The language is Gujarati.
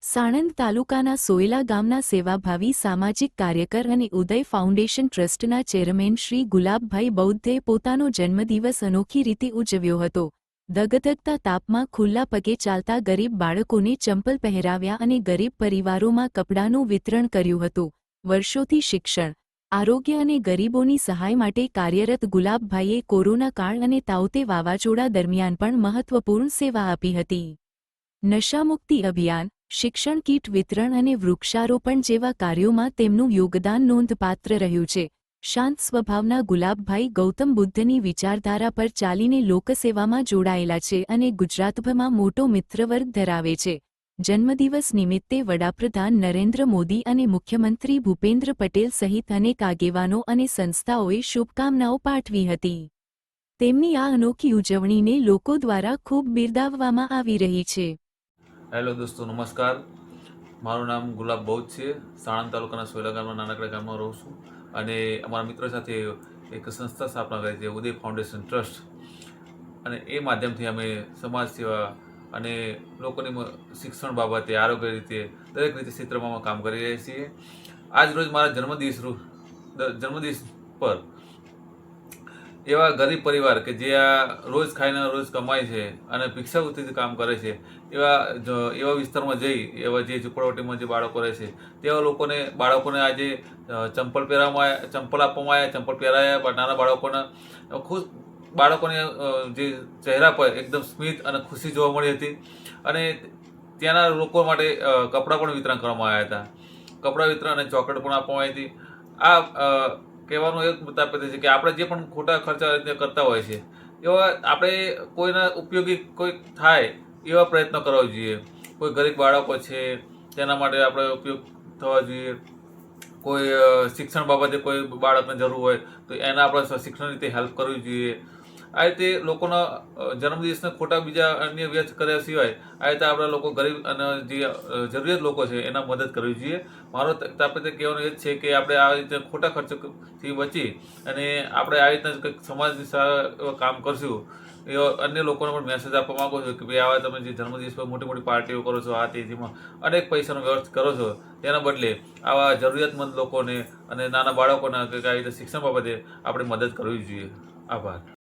સાણંદ તાલુકાના સોયલા ગામના સેવાભાવી સામાજિક કાર્યકર અને ઉદય ફાઉન્ડેશન ટ્રસ્ટના ચેરમેન શ્રી ગુલાબભાઈ બૌદ્ધે પોતાનો જન્મદિવસ અનોખી રીતે ઉજવ્યો હતો. ધગધગતા તાપમાં ખુલ્લા પગે ચાલતા ગરીબ બાળકોને ચંપલ પહેરાવ્યા અને ગરીબ પરિવારોમાં કપડાંનું વિતરણ કર્યું હતું. વર્ષોથી શિક્ષણ, આરોગ્ય અને ગરીબોની સહાય માટે કાર્યરત ગુલાબભાઈએ કોરોના કાળ અને તાઉતે વાવાઝોડા દરમિયાન પણ મહત્વપૂર્ણ સેવા આપી હતી. નશામુક્તિ અભિયાન, શિક્ષણ કીટ વિતરણ અને વૃક્ષારોપણ જેવા કાર્યોમાં તેમનું યોગદાન નોંધપાત્ર રહ્યું છે. શાંત સ્વભાવના ગુલાબભાઈ ગૌતમ બુદ્ધની વિચારધારા પર ચાલીને લોકસેવામાં જોડાયેલા છે અને ગુજરાતભરમાં મોટો મિત્રવર્ગ ધરાવે છે. જન્મદિવસ નિમિત્તે વડાપ્રધાન નરેન્દ્ર મોદી અને મુખ્યમંત્રી ભૂપેન્દ્ર પટેલ સહિત અનેક આગેવાનો અને સંસ્થાઓએ શુભકામનાઓ પાઠવી હતી. તેમની આ અનોખી ઉજવણીને લોકો દ્વારા ખૂબ બિરદાવવામાં આવી રહી છે. હેલો દોસ્તો, નમસ્કાર. મારું નામ ગુલાબ બૌદ્ધ છે. સાણંદ તાલુકાના સોયલા ગામના નાનકડા ગામમાં રહું છું અને અમારા મિત્રો સાથે એક સંસ્થા સ્થાપના કરી છે, ઉદય ફાઉન્ડેશન ટ્રસ્ટ, અને એ માધ્યમથી અમે સમાજ સેવા અને લોકોની શિક્ષણ બાબતે, આરોગ્ય રીતે, દરેક રીતે ક્ષેત્રમાં કામ કરી રહ્યા છીએ. આજ રોજ મારા જન્મદિવસ પર એવા ગરીબ પરિવાર કે જે આ રોજ ખાઈને રોજ કમાય છે અને ભિક્ષાવૃત્તિથી કામ કરે છે, એવા વિસ્તારમાં જઈ એવા જે ઝૂંપડપટ્ટીમાં જે બાળકો રહે છે તેવા બાળકોને આજે ચંપલ આપવામાં આવ્યા, ચંપલ પહેરાયા. નાના બાળકોને જે ચહેરા પર એકદમ સ્મિત અને ખુશી જોવા મળી હતી. અને ત્યાંના લોકો માટે કપડાં પણ વિતરણ કરવામાં આવ્યા હતા. કપડાં વિતરણ અને ચોકલેટ પણ આપવામાં આવી હતી. આ કહેવાનું એક તાત્પર્ય છે કે આપણે જે પણ ખોટા ખર્ચા કરતા હોય છે એવા આપણે કોઈના ઉપયોગી કોઈ થાય એવા પ્રયત્નો કરવા જોઈએ. કોઈ ગરીબ બાળકો છે તેના માટે આપણે ઉપયોગ થવા જોઈએ. કોઈ શિક્ષણ બાબતે કોઈ બાળકને જરૂર હોય તો એના આપણે શિક્ષણ રીતે હેલ્પ કરવી જોઈએ. આ રીતે લોકોના જન્મદિવસને ખોટા બીજા અન્ય વ્યર્થ કર્યા સિવાય આ રીતે આપણા લોકો ગરીબ અને જે જરૂરિયાત લોકો છે એના મદદ કરવી જોઈએ. મારો તાત્પર્ય કહેવાનું એ જ છે કે આપણે આ રીતે ખોટા ખર્ચથી બચી અને આપણે આ રીતના કંઈક સમાજની સારા કામ કરશું. એવો અન્ય લોકોને પણ મેસેજ આપવા માગું છું કે ભાઈ આવા તમે જે જન્મદિવસ પર મોટી મોટી પાર્ટીઓ કરો છો, આ તેજીમાં અનેક પૈસાનો વ્યર્થ કરો છો, તેના બદલે આવા જરૂરિયાતમંદ લોકોને અને નાના બાળકોને કંઈક આવી રીતે શિક્ષણ બાબતે આપણે મદદ કરવી જોઈએ. આભાર.